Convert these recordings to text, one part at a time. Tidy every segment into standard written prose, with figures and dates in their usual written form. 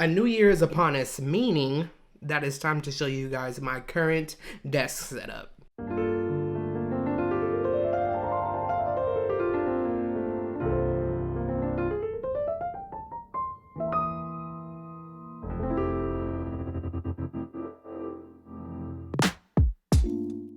A new year is upon us, meaning that it's time to show you guys my current desk setup.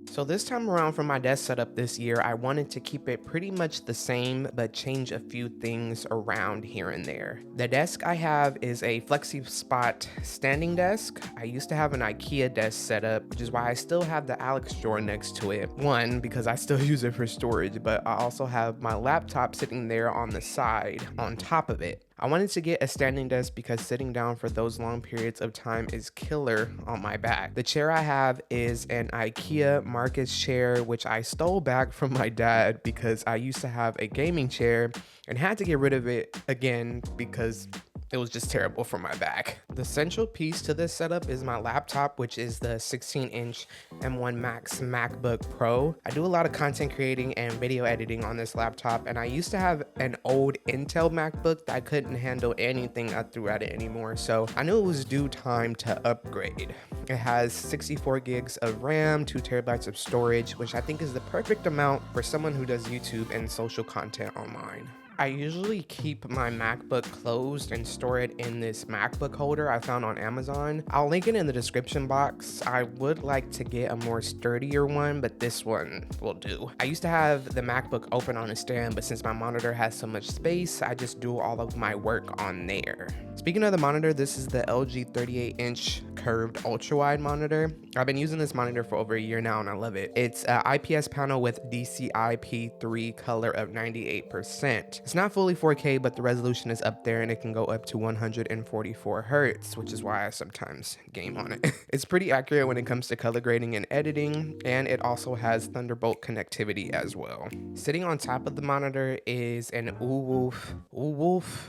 So this time around for my desk setup this year, I wanted to keep it pretty much the same, but change a few things around here and there. The desk I have is a Flexi Spot standing desk. I used to have an IKEA desk setup, which is why I still have the Alex drawer next to it. One, because I still use it for storage, but I also have my laptop sitting there on the side on top of it. I wanted to get a standing desk because sitting down for those long periods of time is killer on my back. The chair I have is an IKEA Marcus chair, which I stole back from my dad because I used to have a gaming chair and had to get rid of it again because it was just terrible for my back. The central piece to this setup is my laptop, which is the 16-inch M1 Max MacBook Pro. I do a lot of content creating and video editing on this laptop, and I used to have an old Intel MacBook that I couldn't handle anything I threw at it anymore, so I knew it was due time to upgrade. It has 64 gigs of RAM, 2 terabytes of storage, which I think is the perfect amount for someone who does YouTube and social content online. I usually keep my MacBook closed and store it in this MacBook holder I found on Amazon. I'll link it in the description box. I would like to get a more sturdier one, but this one will do. I used to have the MacBook open on a stand, but since my monitor has so much space, I just do all of my work on there. Speaking of the monitor, this is the LG 38-inch curved ultra-wide monitor. I've been using this monitor for over a year now and I love it. It's an IPS panel with DCI-P3 color of 98%. It's not fully 4K, but the resolution is up there and it can go up to 144 Hertz, which is why I sometimes game on it. It's pretty accurate when it comes to color grading and editing, and it also has Thunderbolt connectivity as well. Sitting on top of the monitor is an Wolf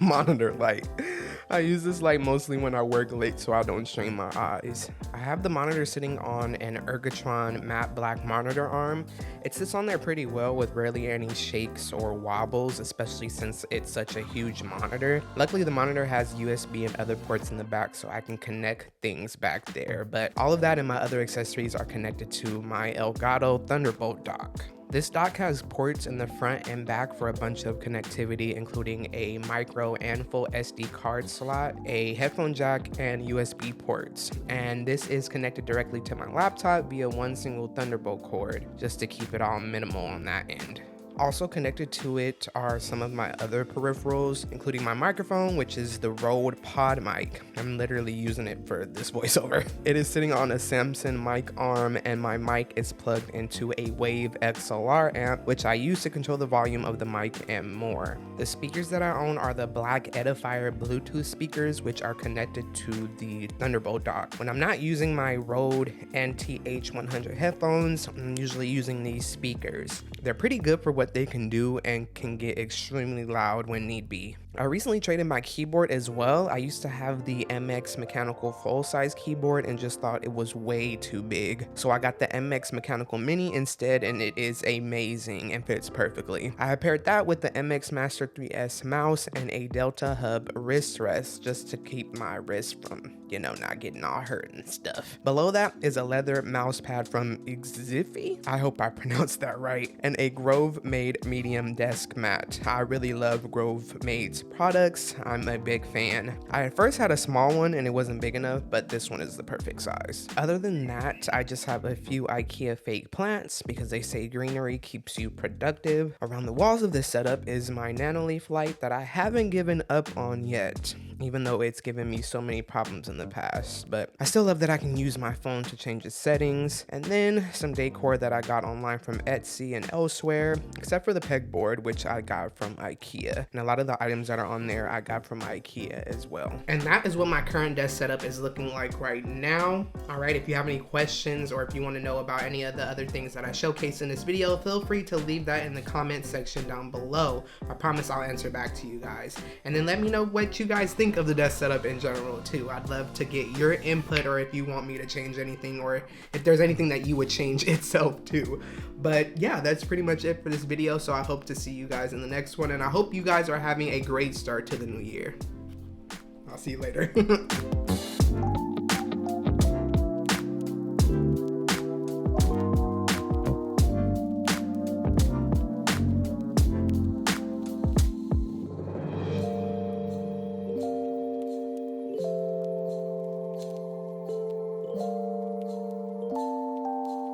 monitor light. I use this light mostly when I work late so I don't strain my eyes. I have the monitor sitting on an Ergotron matte black monitor arm. It sits on there pretty well with rarely any shakes or wobbles, especially since it's such a huge monitor. Luckily, the monitor has USB and other ports in the back so I can connect things back there, but all of that and my other accessories are connected to my Elgato Thunderbolt dock. This dock has ports in the front and back for a bunch of connectivity, including a micro and full SD card slot, a headphone jack, and USB ports. And this is connected directly to my laptop via one single Thunderbolt cord, just to keep it all minimal on that end. Also connected to it are some of my other peripherals, including my microphone, which is the Rode Pod mic. I'm literally using it for this voiceover. It is sitting on a Samson mic arm, and my mic is plugged into a Wave XLR amp, which I use to control the volume of the mic and more. The speakers that I own are the Black Edifier Bluetooth speakers, which are connected to the Thunderbolt dock. When I'm not using my Rode NTH100 headphones, I'm usually using these speakers. They're pretty good for what they can do and can get extremely loud when need be. I recently traded my keyboard as well. I used to have the MX Mechanical full-size keyboard and just thought it was way too big. So I got the MX Mechanical Mini instead, and it is amazing and fits perfectly. I paired that with the MX Master 3S mouse and a Delta Hub wrist rest just to keep my wrist from, not getting all hurt and stuff. Below that is a leather mouse pad from Xifi, I hope I pronounced that right, and a Grove Made medium desk mat. I really love Grove Made's products. I'm a big fan. I at first had a small one and it wasn't big enough, but this one is the perfect size. Other than that, I just have a few IKEA fake plants because they say greenery keeps you productive. Around the walls of this setup is my Nanoleaf light that I haven't given up on yet, even though it's given me so many problems in the past, but I still love that I can use my phone to change its settings. And then some decor that I got online from Etsy and elsewhere, except for the pegboard, which I got from IKEA. And a lot of the items that are on there I got from IKEA as well. And that is what my current desk setup is looking like right now. All right, if you have any questions or if you want to know about any of the other things that I showcased in this video, feel free to leave that in the comment section down below. I promise I'll answer back to you guys. And then let me know what you guys think of the desk setup in general too. I'd love to get your input, or if you want me to change anything, or if there's anything that you would change itself too. But yeah, that's pretty much it for this video. So I hope to see you guys in the next one, and I hope you guys are having a great start to the new year. I'll see you later.